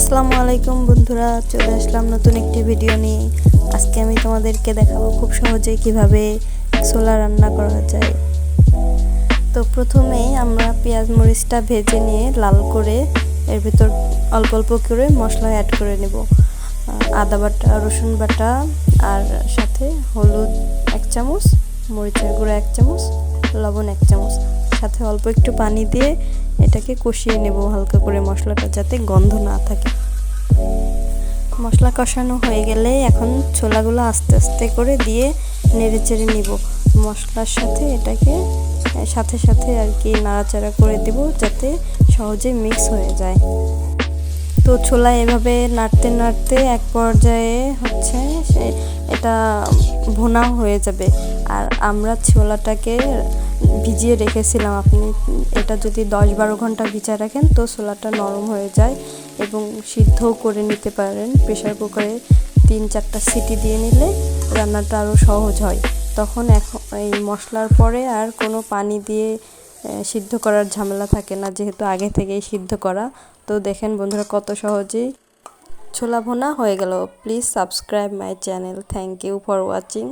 আসসালামু আলাইকুম বন্ধুরা, চলে আসলাম নতুন একটি ভিডিও নিয়ে। আজকে আমি তোমাদেরকে দেখাবো খুব সহজে কিভাবে ছোলা রান্না করা যায়। তো প্রথমেই আমরা পেঁয়াজ মরিচটা ভেজে নিয়ে লাল করে এর ভিতর অল্প অল্প করে মশলা অ্যাড করে নেব। আদা বাটা, রসুন বাটা, আর সাথে হলুদ 1 চামচ, মরিচের গুঁড়া 1 চামচ, লবণ 1 চামচ, সাথে অল্প একটু পানি দিয়ে এটাকে কষিয়ে নেব হালকা করে, মশলাটা যাতে গন্ধ না থাকে। মশলা কষানো হয়ে গেলে এখন ছোলাগুলো আস্তে আস্তে করে দিয়ে নেড়ে চেড়ে নিব মশলার সাথে। এটাকে সাথে সাথে আর কি নাড়াচাড়া করে দিব যাতে সহজে মিক্স হয়ে যায়। তো ছোলা এভাবে নাড়তে নাড়তে এক পর্যায়ে হচ্ছে এটা ভুনা হয়ে যাবে। আর আমরা ছোলাটাকে ভিজিয়ে রেখেছিলাম, আপনি এটা যদি 10-12 ঘন্টা ভিজিয়ে রাখেন তো ছোলাটা নরম হয়ে যায় এবং সিদ্ধও করে নিতে পারেন। প্রেসার কুকারে 3-4টা সিটি দিয়ে নিলে রান্নাটা আরও সহজ হয়। তখন এই মশলার পরে আর কোনো পানি দিয়ে সিদ্ধ করার ঝামেলা থাকে না, যেহেতু আগে থেকেই সিদ্ধ করা। তো দেখেন বন্ধুরা কত সহজেই ছোলা ভুনা হয়ে গেল। Please subscribe my channel. Thank you for watching.